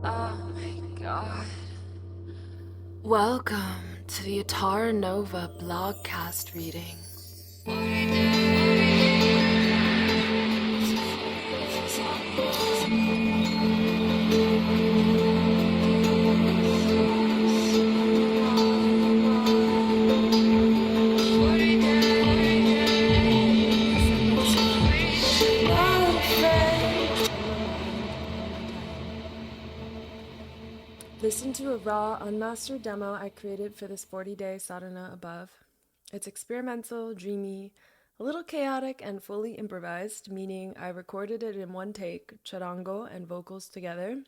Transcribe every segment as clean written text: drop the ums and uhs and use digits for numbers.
Oh my god. Welcome to the Atara Nova blogcast reading. Listen to a raw, unmastered demo I created for this 40-day sadhana above. It's experimental, dreamy, a little chaotic, and fully improvised, meaning I recorded it in one take, charango and vocals together,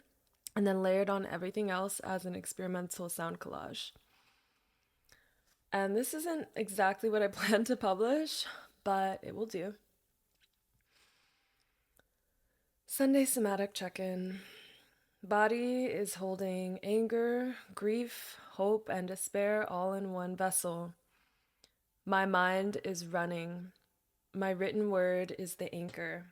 and then layered on everything else as an experimental sound collage. And this isn't exactly what I plan to publish, but it will do. Sunday somatic check-in. Body is holding anger, grief, hope, and despair all in one vessel. My mind is running. My written word is the anchor.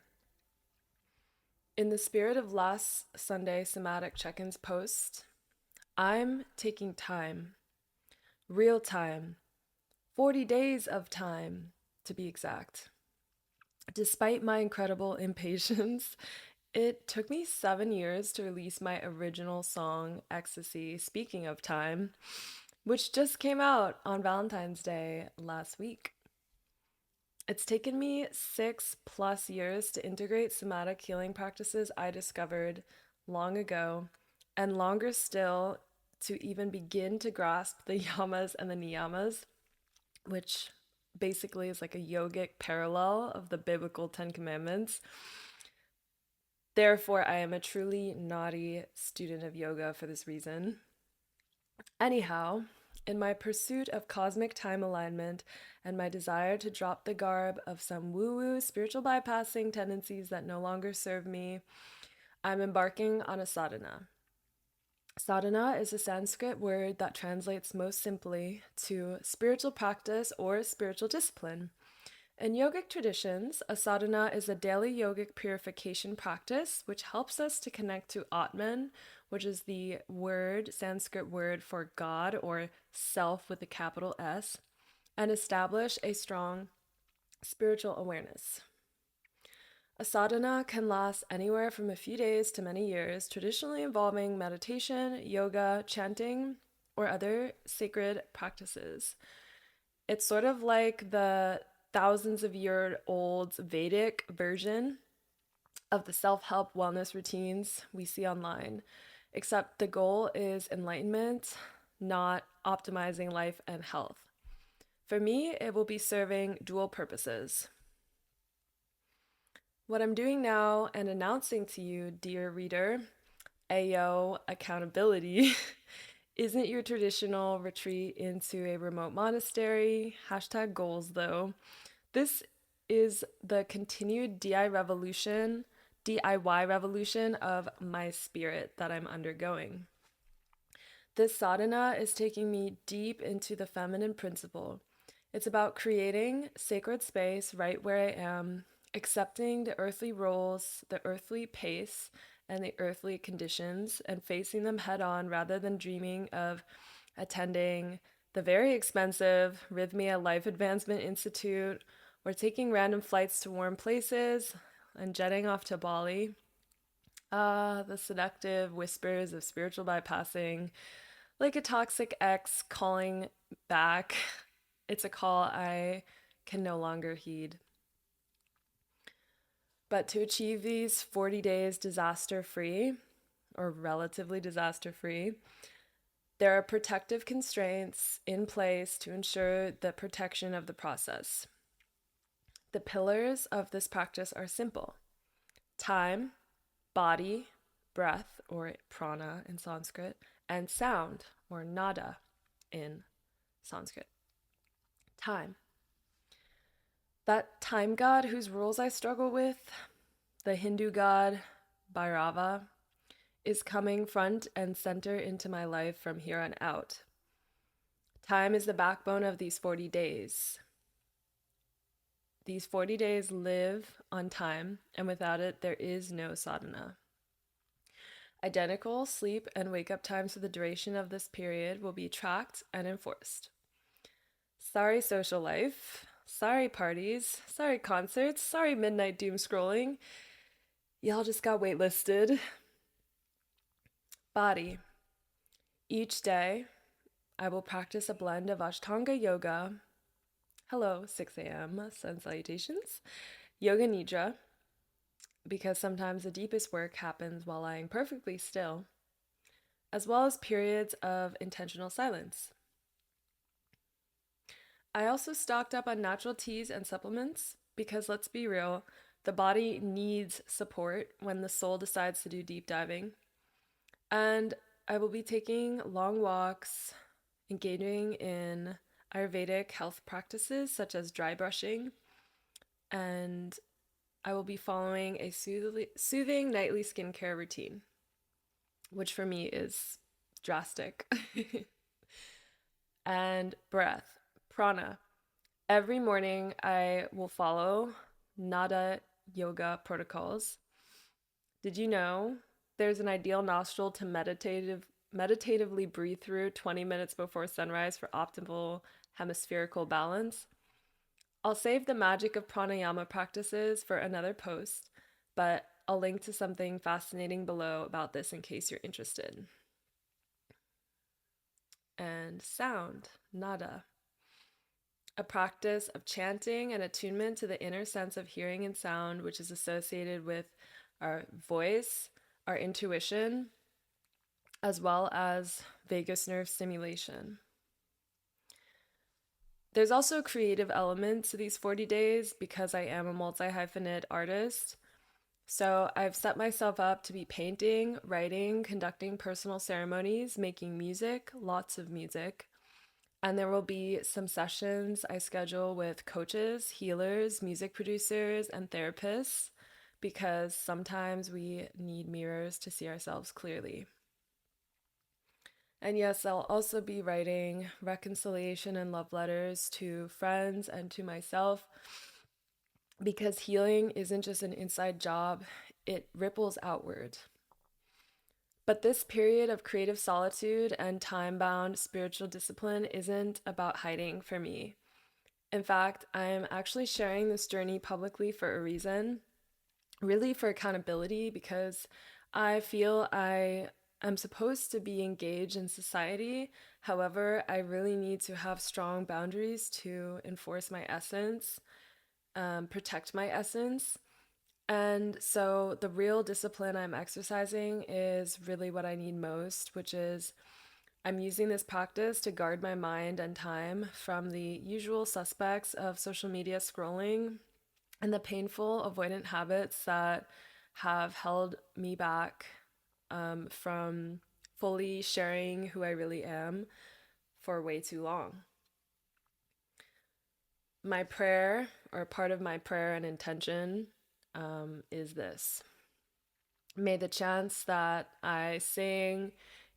In the spirit of last Sunday somatic check-ins post, I'm taking time. Real time. 40 days of time, to be exact. Despite my incredible impatience, it took me 7 years to release my original song, Ecstasy, Speaking of Time, which just came out on Valentine's Day last week. It's taken me 6+ years to integrate somatic healing practices I discovered long ago, and longer still to even begin to grasp the yamas and the niyamas, which basically is like a yogic parallel of the biblical Ten Commandments. Therefore, I am a truly naughty student of yoga for this reason. Anyhow, in my pursuit of cosmic time alignment and my desire to drop the garb of some woo-woo spiritual bypassing tendencies that no longer serve me, I'm embarking on a sadhana. Sadhana is a Sanskrit word that translates most simply to spiritual practice or spiritual discipline. In yogic traditions, a sadhana is a daily yogic purification practice which helps us to connect to Atman, which is the Sanskrit word for God or self with a capital S, and establish a strong spiritual awareness. A sadhana can last anywhere from a few days to many years, traditionally involving meditation, yoga, chanting, or other sacred practices. It's sort of like the thousands of year old Vedic version of the self help wellness routines we see online, except the goal is enlightenment, not optimizing life and health. For me, it will be serving dual purposes. What I'm doing now and announcing to you, dear reader, Ayo accountability, isn't your traditional retreat into a remote monastery. Hashtag goals, though. This is the continued DIY revolution of my spirit that I'm undergoing. This sadhana is taking me deep into the feminine principle. It's about creating sacred space right where I am, accepting the earthly roles, the earthly pace, and the earthly conditions, and facing them head on rather than dreaming of attending the very expensive Rhythmia Life Advancement Institute or taking random flights to warm places and jetting off to Bali. The seductive whispers of spiritual bypassing, like a toxic ex calling back. It's a call I can no longer heed. But to achieve these 40 days disaster free, or relatively disaster free, there are protective constraints in place to ensure the protection of the process. The pillars of this practice are simple: time, body, breath, or prana in Sanskrit, and sound, or nada in Sanskrit. Time. That time god whose rules I struggle with, the Hindu god Bhairava, is coming front and center into my life from here on out. Time is the backbone of these 40 days. These 40 days live on time, and without it, there is no sadhana. Identical sleep and wake up times for the duration of this period will be tracked and enforced. Sorry, social life. Sorry, parties. Sorry, concerts. Sorry, midnight doom scrolling. Y'all just got waitlisted. Body. Each day, I will practice a blend of Ashtanga yoga. Hello, 6 a.m. Sun salutations. Yoga Nidra, because sometimes the deepest work happens while lying perfectly still, as well as periods of intentional silence. I also stocked up on natural teas and supplements because, let's be real, the body needs support when the soul decides to do deep diving. And I will be taking long walks, engaging in Ayurvedic health practices such as dry brushing, and I will be following a soothing nightly skincare routine, which for me is drastic. And breath, prana. Every morning I will follow Nada yoga protocols. Did you know there's an ideal nostril to meditatively breathe through 20 minutes before sunrise for optimal hemispherical balance? I'll save the magic of pranayama practices for another post, but I'll link to something fascinating below about this in case you're interested. And sound, nada. A practice of chanting and attunement to the inner sense of hearing and sound, which is associated with our voice, our intuition, as well as vagus nerve stimulation. There's also a creative element to these 40 days because I am a multi-hyphenate artist. So I've set myself up to be painting, writing, conducting personal ceremonies, making music, lots of music. And there will be some sessions I schedule with coaches, healers, music producers, and therapists because sometimes we need mirrors to see ourselves clearly. And yes, I'll also be writing reconciliation and love letters to friends and to myself because healing isn't just an inside job, it ripples outward. But this period of creative solitude and time-bound spiritual discipline isn't about hiding for me. In fact, I'm actually sharing this journey publicly for a reason, really for accountability, because I feel I am supposed to be engaged in society. However, I really need to have strong boundaries to enforce my essence, protect my essence. And so the real discipline I'm exercising is really what I need most, which is I'm using this practice to guard my mind and time from the usual suspects of social media scrolling and the painful avoidant habits that have held me back from fully sharing who I really am for way too long. My prayer, or part of my prayer and intention, is this. May the chants that I sing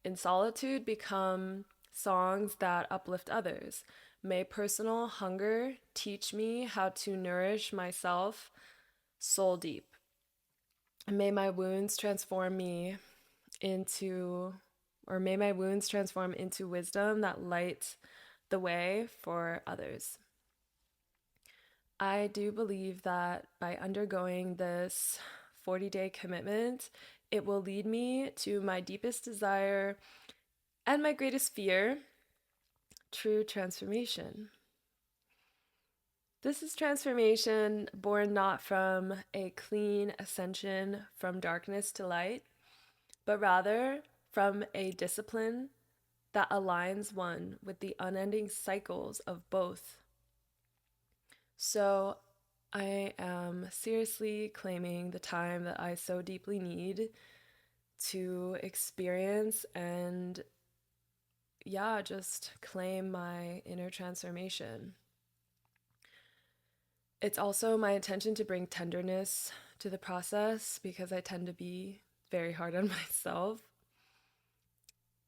in solitude become songs that uplift others. May personal hunger teach me how to nourish myself soul deep. May my wounds transform me into, or may my wounds transform into wisdom that light the way for others. I do believe that by undergoing this 40-day commitment, it will lead me to my deepest desire and my greatest fear, true transformation. This is transformation born not from a clean ascension from darkness to light, but rather from a discipline that aligns one with the unending cycles of both. So I am seriously claiming the time that I so deeply need to experience and, just claim my inner transformation. It's also my intention to bring tenderness to the process because I tend to be very hard on myself.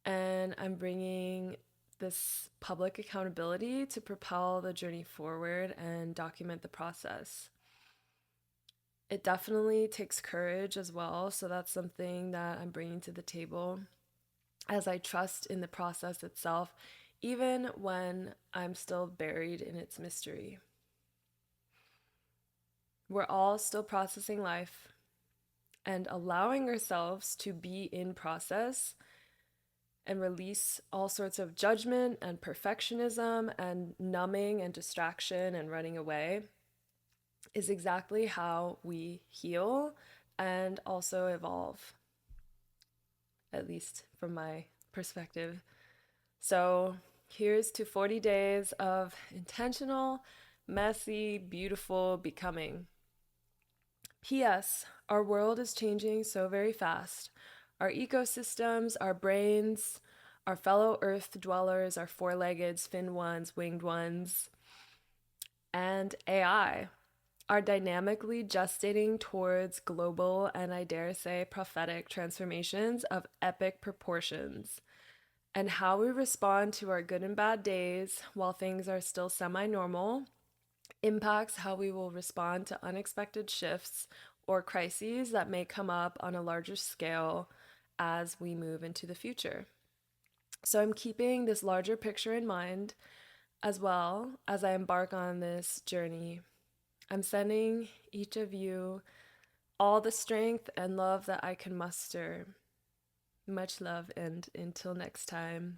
And I'm bringing this public accountability to propel the journey forward and document the process. It definitely takes courage as well. So that's something that I'm bringing to the table as I trust in the process itself, even when I'm still buried in its mystery. We're all still processing life, and allowing ourselves to be in process and release all sorts of judgment and perfectionism and numbing and distraction and running away is exactly how we heal and also evolve, at least from my perspective. So, here's to 40 days of intentional, messy, beautiful becoming. P.S. Our world is changing so very fast. Our ecosystems, our brains, our fellow earth dwellers, our four legged, fin ones, winged ones, and AI are dynamically gestating towards global and I dare say prophetic transformations of epic proportions. And how we respond to our good and bad days while things are still semi normal impacts how we will respond to unexpected shifts or crises that may come up on a larger scale as we move into the future. So I'm keeping this larger picture in mind as well as I embark on this journey. I'm sending each of you all the strength and love that I can muster. Much love, and until next time.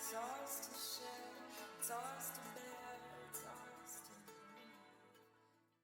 It's ours to share, it's ours to